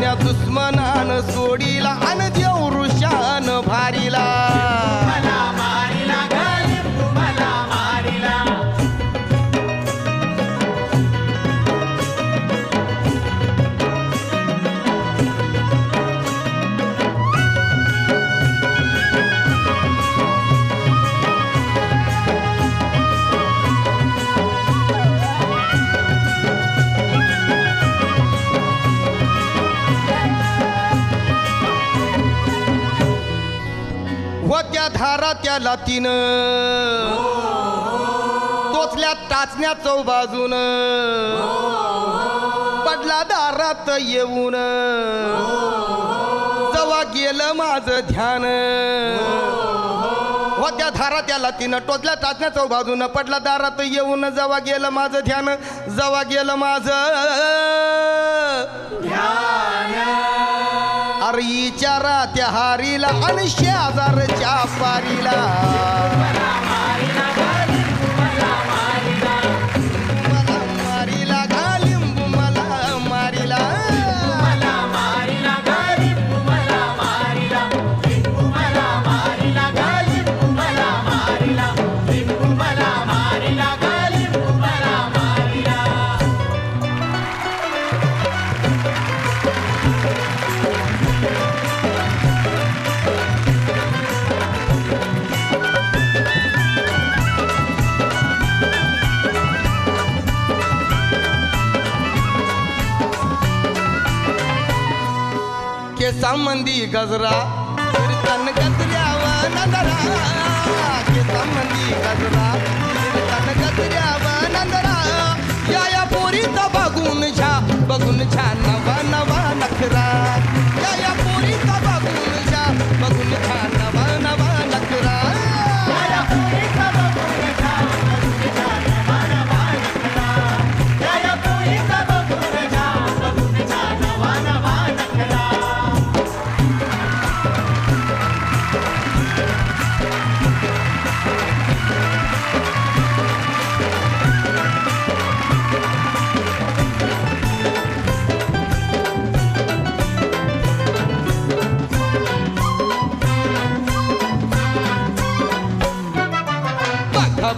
माझ्या दुश्मनान सोडीला अन देव ऋषान भारीला होत्या धारा त्याला तिनं टोचल्या टाचण्या चौबाजून पडला दारात येऊन जवा गेलं माझं ध्यान होत्या धारा त्याला तिनं टोचल्या टाचण्या चौबाजून पडला दारात येऊन जवा गेलं माझं ध्यान जवा गेलं माझं अरे इचारा त्या हारीला आणि शेजारच्या पारीला मला मारीला घालिंबू मला मारीला केसांमंदी गजरा कीर्तन गजऱ्यावर नजरा केसांमंदी गजरा कीर्तन गजऱ्यावर नजरा या पोरीचा बघून छा नवा नवा नखरा या पोरीचा बघून छा नवा नवा नखरा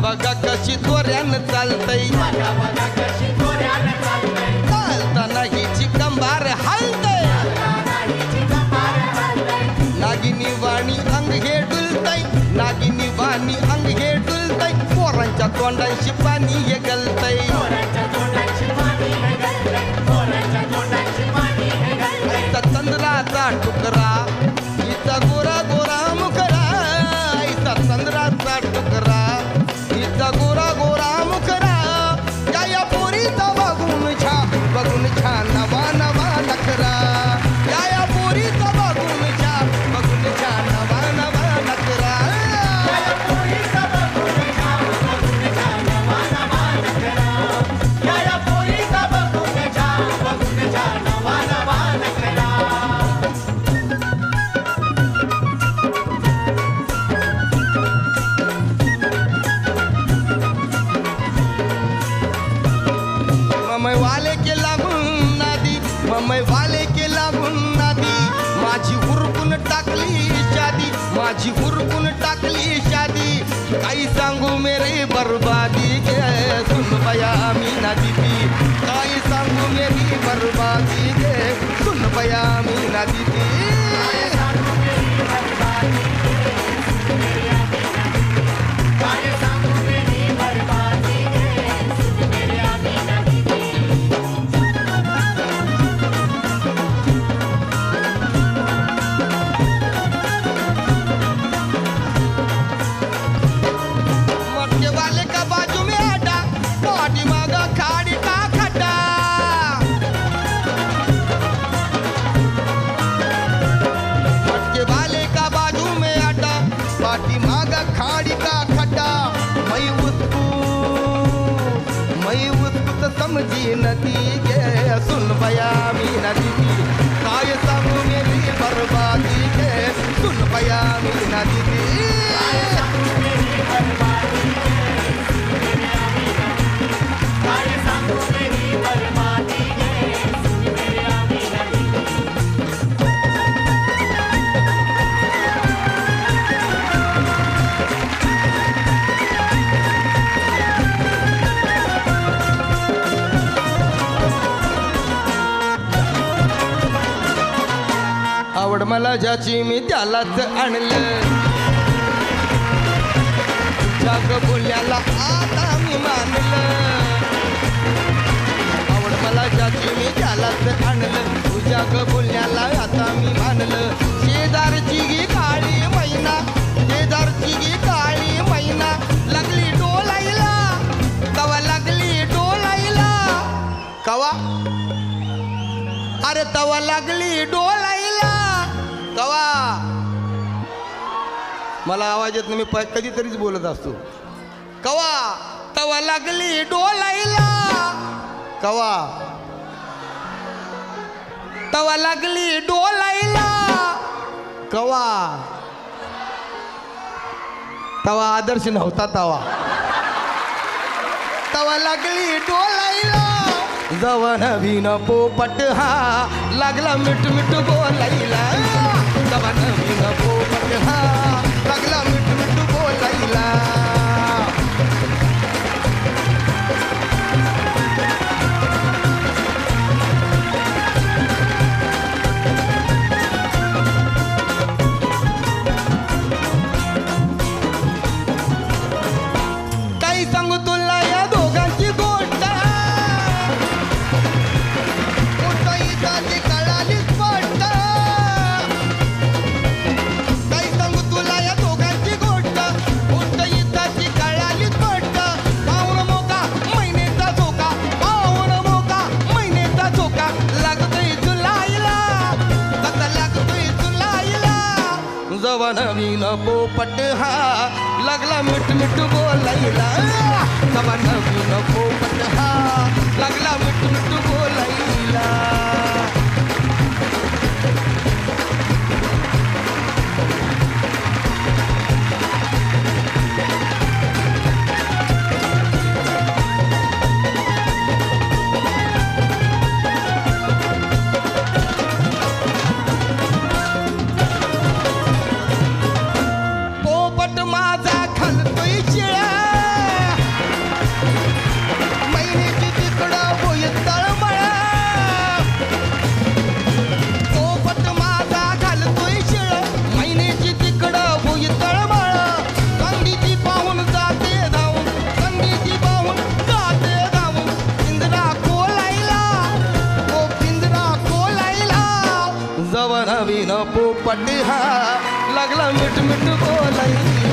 बघा कशी दोऱ्यानं चालतय चालताना हिची कंबार हालतय नागिनी वाणी अंग हे डुलतय नागिनी वाणी अंग हे डुलतय पोरांच्या तोंडांशी पाणी हे गलतय चंद्राचा टुकरा हिचा गोरा गोरा मुखरा हिचा चंद्राचा टुकरा गोरा गोरा मुखरा या पोरीचा बघून छा नवा नवा नखरा या पोरीचा बघून छा नवा नवा नखरा मम्मी वाले के लागून नादी माझी हुरकून टाकली शादी काही सांगू मेरी बर्बादी के सुन बया मीना दीदी काही सांगू मेरी बर्बादी के सुन बया मीना दीदी समझी नदी के सुन बया मीना दीदी काय सांगू मेरी बर्बादी के सुन बया मीना दीदी काय सांगू मेरी बर्बादी के सुन बया मीना दीदी आवड मला ज्याची मी त्यालाच आणलं जग बोलण्याला आता मी मानलं आवड मला ज्याची मी त्यालाच आणलं तुझ्या ग बोलण्याला आता मी मानलं शेजारची गी काळी मैना शेजारची गी काळी मैना लागली डोलायला कवा लागली डोलायला कवा अरे तवा लागली डोलायला कवा मला आवाज येत नाही मी कधीतरीच बोलत असतो कवा तवा लागली डोलायला कवा तवा लागली डोलायला कवा तवा आदर्श नव्हता तवा लागली डोलायला जवा नवीन पोपट हा लागला मिठ मिठ बोलायला जवा नवीन पोपट हा लागला मिठ मिठ बोलायला काही सांगू तुला या दोघांची गोष्ट मोठा कळाली स्पष्ट काही सांगू तुला या दोघांची गोष्ट मोठा कळाली स्पष्ट पाहुण मोका महिनेचा झोका पाहुण मोका महिनेचा झोका लागतोय जुलाईला कसा लागतोय जुलाईला जवा नवीन पोपट हा लागला मिठ मिठ बोलायला जवा नवीन पोपट हा लागला मिठ मिठ बोलायला पोपट माझा खालतोय शिळा महिन्याची तिकडं होय तळमळा पोपट माझा खालतोय शिळा महिन्याची तिकडं होय तळमळा संगीची पाहून जाते धावून संगीची पाहून जाते धावून पिंजरा कोलायला ओ पिंजरा कोलायला जवा नवीन पोपट हा लागला मिठ मिठ बोलायला